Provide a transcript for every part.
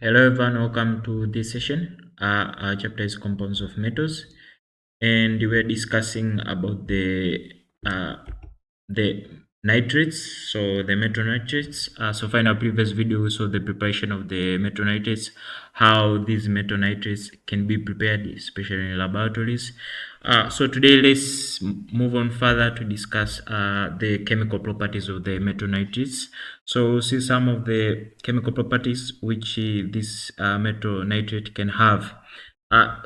Hello everyone, welcome to this session. Our chapter is compounds of metals, and we're discussing about the nitrates, so the metal nitrates. So find our previous video, so the preparation of the metal nitrates, how these metal nitrates can be prepared, especially in laboratories. So today let's move on further to discuss the chemical properties of the metal nitrates. So we'll see some of the chemical properties which this metal nitrate can have.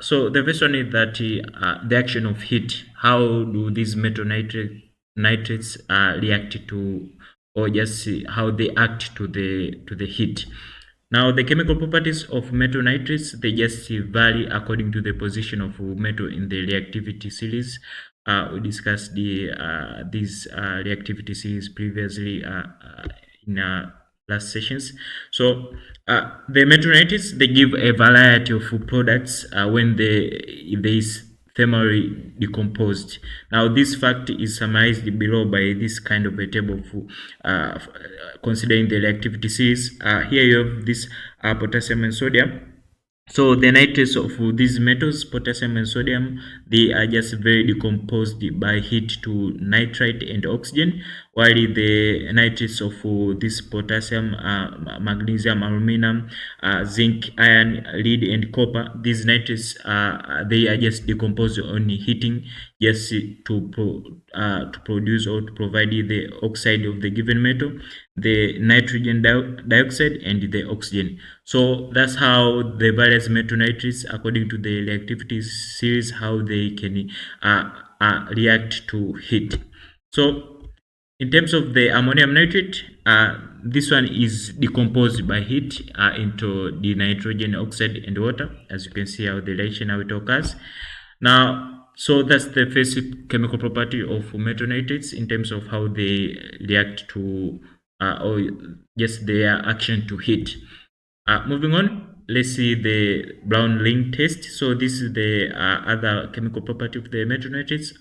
So the first one is that the action of heat. How do these nitrates react to, or just how they act to the heat? Now, the chemical properties of metal nitrates, they just vary according to the position of metal in the reactivity series. We discussed these reactivity series previously in last sessions. So the metal nitrates, they give a variety of products when they is thermally decomposed. Now, this fact is summarized below by this kind of a table for considering the reactivity series. Here you have this potassium and sodium. So the nitrates of these metals, potassium and sodium, they are just very decomposed by heat to nitrite and oxygen, while the nitrates of this potassium, magnesium, aluminum, zinc, iron, lead, and copper, these nitrates, they are just decomposed on heating, just to produce or to provide the oxide of the given metal, the nitrogen dioxide, and the oxygen. So that's how the various metal nitrates, according to the reactivity series, how they can react to heat. So in terms of the ammonium nitrate, this one is decomposed by heat into the nitrogen oxide and water, as you can see how the reaction how it occurs. Now, so that's the first chemical property of metal nitrates in terms of how they react to or just their action to heat. Moving on, let's see the Brown-Ling test. So this is the other chemical property of the metal nitrates.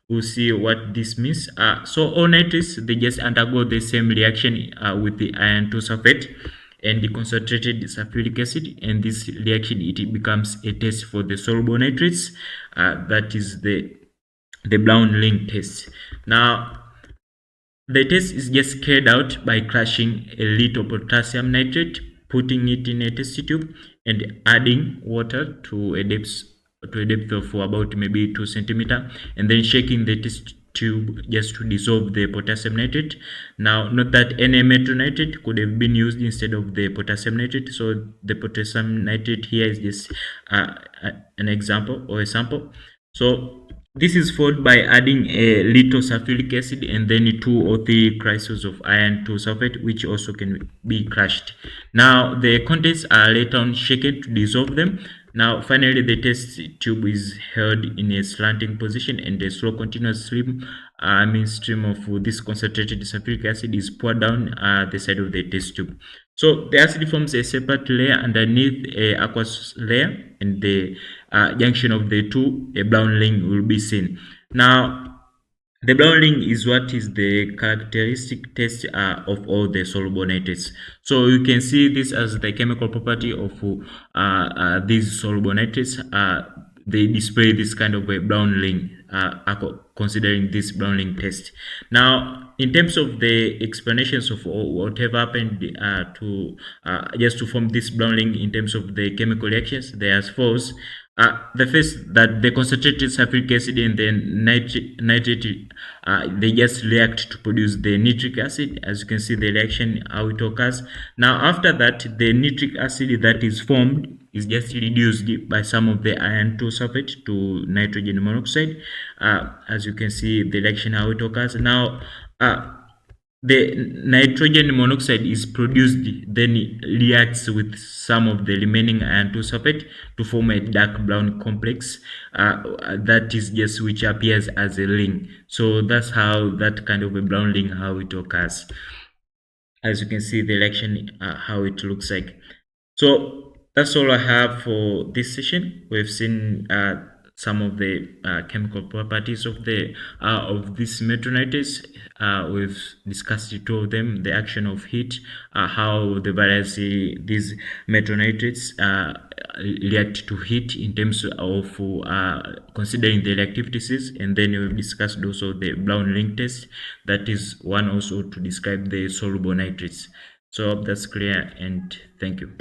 We'll see what this means. So all nitrates, they just undergo the same reaction with the iron 2 sulfate and the concentrated sulfuric acid, and this reaction, it becomes a test for the soluble nitrates. That is the Brown-Ling test. Now, the test is just carried out by crushing a little potassium nitrate, putting it in a test tube, and adding water to a depth of about maybe 2 centimeter, and then shaking the test tube just to dissolve the potassium nitrate. Now, note that any metal nitrate could have been used instead of the potassium nitrate. So the potassium nitrate here is just an example or a sample. So this is followed by adding a little sulfuric acid and then 2 or 3 crystals of iron 2 sulfate, which also can be crushed. Now the contents are later on shaken to dissolve them. Now finally the test tube is held in a slanting position, and a slow continuous stream of this concentrated sulfuric acid is poured down the side of the test tube. So the acid forms a separate layer underneath a aqueous layer, and the junction of the two, a brown ring will be seen. Now, the brown ring is what is the characteristic test of all the soluble nitrates. So you can see this as the chemical property of these soluble nitrates. They display this kind of a brown ring, considering this brown ring test. Now, in terms of the explanations of whatever happened to just to form this brown ring in terms of the chemical reactions, they are as follows. The first, that the concentrated sulfuric acid and the nitrate, they just react to produce the nitric acid. As you can see the reaction how it occurs. Now after that, the nitric acid that is formed is just reduced by some of the iron 2 sulfate to nitrogen monoxide. As you can see the reaction how it occurs. Now the nitrogen monoxide is produced, then it reacts with some of the remaining iron 2 sulfate to form a dark brown complex that is just which appears as a ring. So that's how that kind of a brown ring how it occurs. As you can see the reaction how it looks like. So that's all I have for this session. We've seen some of the chemical properties of these metal nitrates. We've discussed two of them: the action of heat, how the various these metal nitrates react to heat in terms of considering the reactivities, and then we've discussed also the Brown ring test. That is one also to describe the soluble nitrates. So I hope that's clear, and thank you.